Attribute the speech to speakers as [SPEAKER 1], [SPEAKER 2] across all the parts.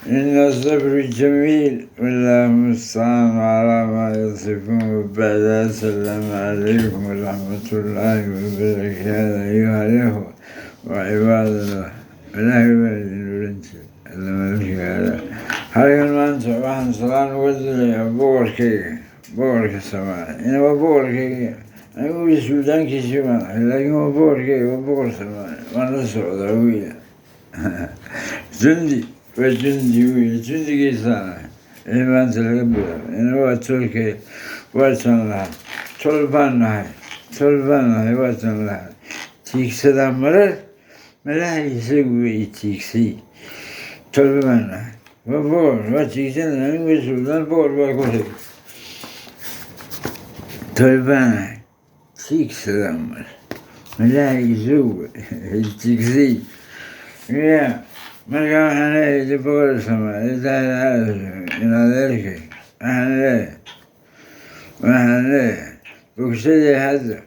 [SPEAKER 1] إن الصبر جميل والله المستعان على ما يصفون. بعد السلام عليكم ورحمة الله وبركاته أيها الأخوة وعباد الله ولا عباد الولنسي الملكة هاي المنطقة واحد صلان وزلي بورك السماء إنه بورك أنا أقول السودان كسماء لكن هو بورك سماء وأنا سعودية جندي وجندي كيسانا إيمان تلقبلا إنه هو تركي واتن لها طلبان لها واتن لها تيكسدا مرر ملا يسوي تيكسي طلبان لها وبور وتيكسدا نقول السودان بور وكله طلبان تيكسدا مرر ملا يسوي تيكسي يا ما كان حنا يجبر السماء إلى ذلك وحنا بكسدي هذا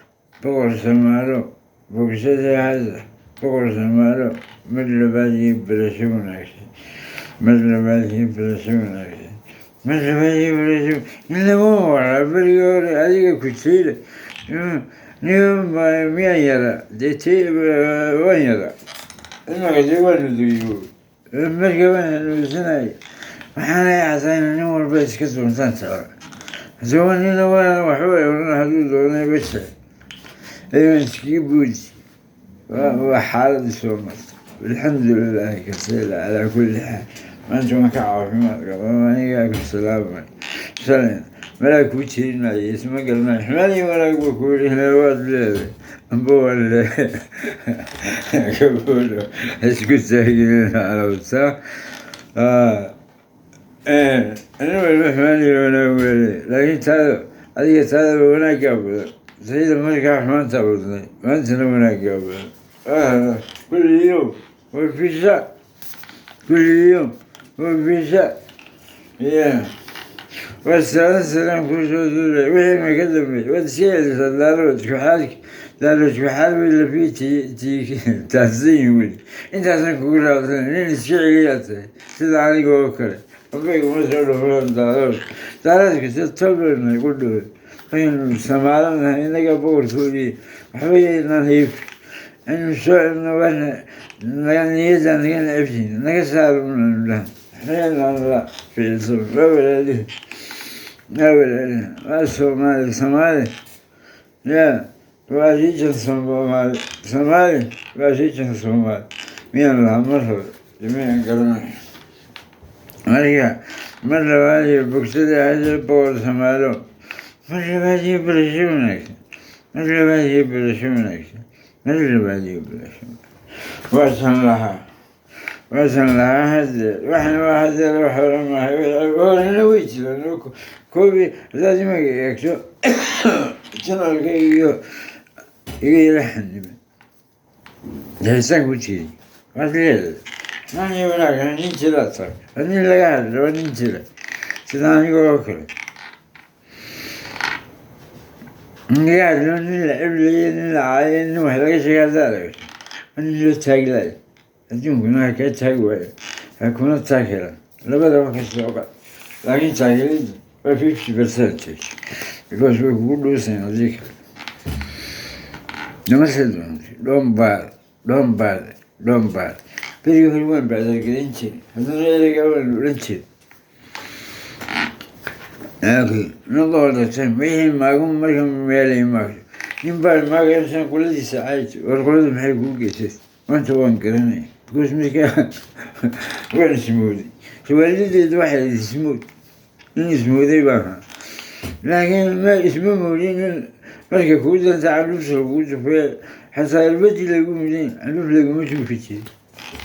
[SPEAKER 1] بقر سمارو بكسدي هذا بقر سمارو مثل باجي برسونك إلا مو ورا بريور هذيك كتير نيوم مية يرى ديتي وين يرى إنه كذي وين مش كمان سناي وحنا يعطينا نور بس كتبون سنتر زواني نوال وحوي ورنا حدود ورنا بس أيوة سكيبوج وحالة سومت الحمد لله كثير على كل حال ما أنتم كعارف ما قبل ياكل سلام ملاك وتشين ما يسمع قلنا حمالي ملاك بقول هنا واد بقول كقوله اسكت سهيل على وسا أنا والمحماني وأنا أقول لكن هذه هناك قبل سيد الملك أحمد تبصني ما أنت هناك قبل كل يوم والفيشة كل يوم والفيشة والسلام كل شيء ذولي وهي ما كذبني والشيء اللي صداروا تكحالك داروا تكحال ولا في تي تهزين ولي انت عشان كقول هذا لين الشعريات تدعي وكره وبيقول مثلا فلان داروا كذا تطلبنا يقول له فين سمعنا هنا قبور سوري حبينا نهيف إنه السؤال إنه وإحنا يعني يزن كان عفين نكسر من البلاد حينا الله في الصف أولا الصومالي لا واجيش الصومالي واجيش الصومالي مين الله مصر جميعا قرنا مريا مرة واجي بكتدي هذا البور سمالو مرة واجي برشونك وصل لها هذا وإحنا هذا وحرمها وأنا نويت لأنه كوبي لازم يكتب تنال يلحن ده سانكو تشيلي ما تليل ما نيونا كان نينتلا صار أني لا قاعد لو نينتلا تداني وكل قاعد لو نلعب لي نلعب وحلا شيء هذا أني لو تاجلي اليوم كنا كتاجوا كنا تاجلا لا بد ما كسبوا لكن تاجلي ما فيش برسنتج because we could do something like لما سيدنا لومبار بيجي في الوين بعد الجرينتي هذا غير قبل الجرينتي لكن نظر لسه مين ما يقوم مركم ميلي ما ينبال ما كان كل دي ساعات والكل ما يقول كيس وانت وين كرني because مشكلة وين سمودي شو اللي واحد سمود سمودي بقى لكن ما اسمه مولين مركب كوزا تعرف سلوكه في حصل البيت اللي يقوم زين عرف اللي يقوم يشوف فيه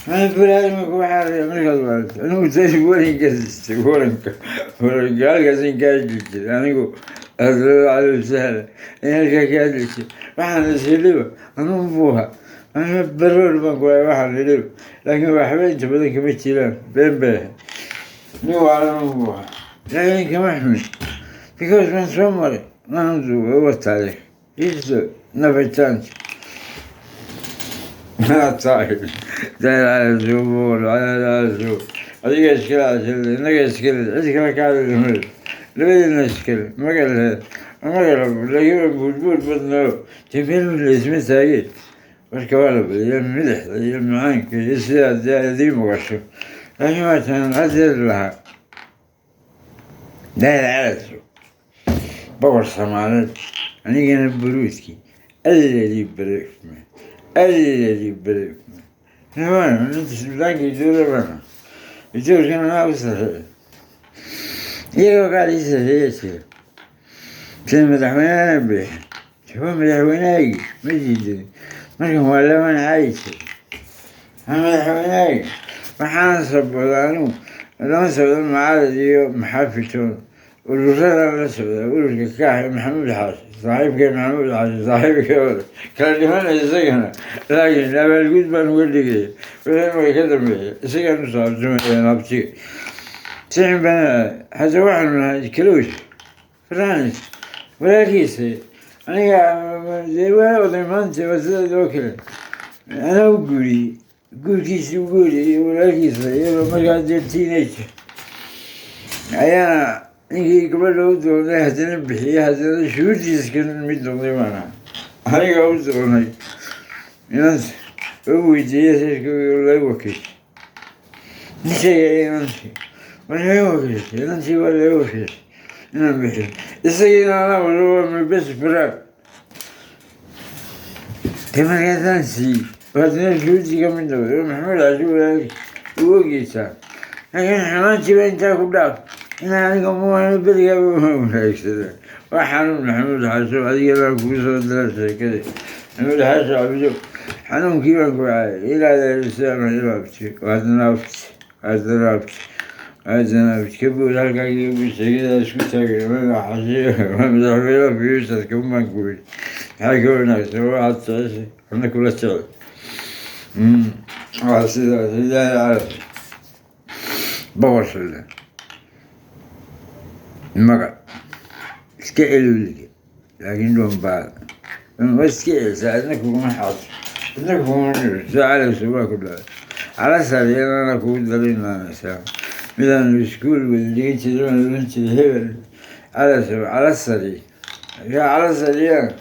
[SPEAKER 1] أنا أقول هذا ما هو حار من الغلط أنا متزوج وين كذا وين قال كذا كذا أنا أقول هذا على السهل أنا كذا واحد يسلبه أنا مبوها أنا برر ما قوي واحد يلبه لكن واحد تبغى كمثيلا بين نو على مبوها لكن كمحمي because من سمري ما نزوج هو التاريخ يجلس نفتان ما تعرف داير على الزبور على الزبور adiga iskale cashalada innaga iskale cid kale ka hadli labadiina iskale magala laga buurbuur badnoo jimil laisma taageen marka waa la badiyaa milixda iyo macaanka iyo sidaa dee adii maqasho laakiin waatan hadeer lahaa daahir calaso boqor soomaaliyeed anigana buruudkii alladii bareegme sudaankii dowladana etoorkana naa u sareeya iyagoo qaadii sareeya jira sida madaxweynehana beexa jaba madaxweynehaygii ma diidan markan waa laban caayi jira madaxweynehaygii waxaana sabooda anigu lama socdo macaalid iyo maxaafitoon ururadan la socdaa ururka kaax maxamuud xaashi saaxiibkay maxamuud xaashi saaxiibkay wada kala dhimanay isagana laakiin abaalguud baan uga dhigaya wixii ka dambeeya isagaan u saabsamaya nabtiga sixin bana hadda waxaanu nahay kalowsh faraanis walaalkiisa aniga dee waa oday maanta waa sidaas oo kale anaa u guuriyey guurkiisii u guuriyey walaalkiisa iyadoo markaa dee teenager ayaana ninkii gabadha u doonay haddana bixiye haddana shuhuurtiisa ka mid noqday maana aniga u doonay inansi u weydiiyey reerka laga wakiishay nin sheegay inansi waa laga wakiishay inantii waa laga wakiishay inaan bixiyo isagiina anaa wala bes faraag de markaasaan siiyey haddana shuhuurtii ka mid noqday maxamed caashi walaalki u ogeysaa laakiin xumaantiiba intaa ku dhaaf inaa aniga muana berigaaba wanaagsada waa xanuun maxamuud xaasho adiganaa kugu soo dara sheekada maxamuud xaasho cabido xanuunkii baan ku caayay ilaadeerisaama ilaabti waadana abti ka bood halkaagiibu sheegadaas ku taagay madaxweyne fiyuusaska umaan kuwey maxaa ka wanaagsan waxaad jeceshay ana kula jecel waa sidaas ilaahay carab boqorshale magac iska celowliga laakiin dhoonbaada waa iska celsaa idna kuguma xaaso idna kuguma nirso calayso waa ku dhaay calasariyadana kugu dalinanaysaa midaanu iskuul wada dhigan jiray waan oran jiray hebel calasari calasariyana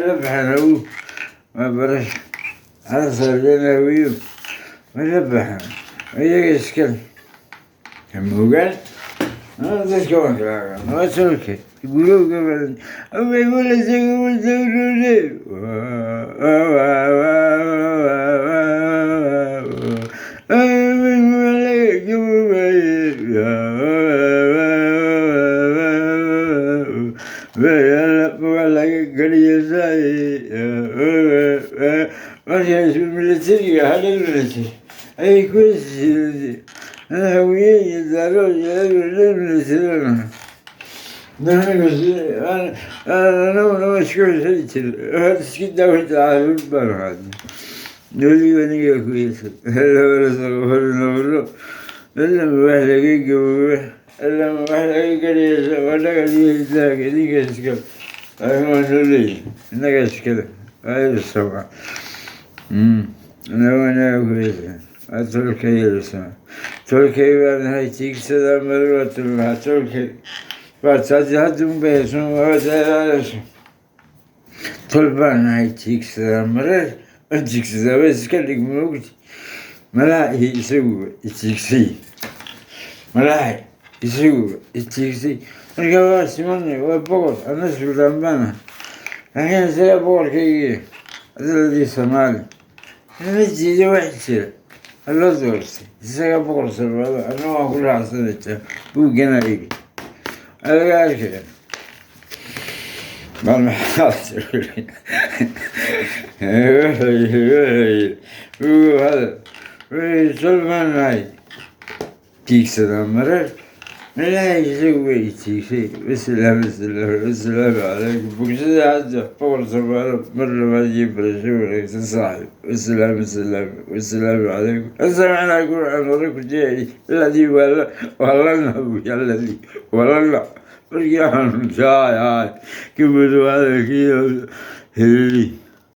[SPEAKER 1] la baxan hawu waa barasho calasariyana hawiyo waa la baxan iyaga iskale kamogaan dadka waan kalaagan waa solka gurowga badan away walasaga wasawrole waa laga galiyasaay markaas milatariga hadal milatari ayay kuwasii hawiye iyo daaro milatarana anaguna waa isku xusay jira had iska daawata caaluud baan qaadnay weliba aniga kuyasa hornawro ilama wax laga gabooba ilama wax laga gariyasa waa dhagal iyo hidaaga idinka iskale laakiin waa noo leeyahy innaga iskale waa sabca anaganaga kuyasa waa tolka yeelsaa tolkay baan ahay tiigsadaa marwatan lahaa tolkay baataasi hadda unbayso waadaalaalaso tol baan ahay tiigsadaa mareer aan tiigsadaa waa iska dhig moogti malaahi isaguba itiigsay malaahi isaguba itiigsay marka waa simanay waa boqor ana suldaan baan ahay laakiin isaga boqorkaygii adaladii soomaali lama jiida wax jira haloo doortay isaga boqor salbaado ana waan ku raacsanataa buuggana igi alaga arkaya bal maxaa tiri solmaan nahay tiigsadaa mareer malaahi isagu way itiigsay wasalaamu calaykum bogsada hadda boqor salbaado mar labaad iyo barasho wanaagsan saaxib wasalaamu calaykum asamicnaa qur'aan hore ku jeedi ladii walana ladii walana markii aanu jaayahay kabudo hadalkii heleli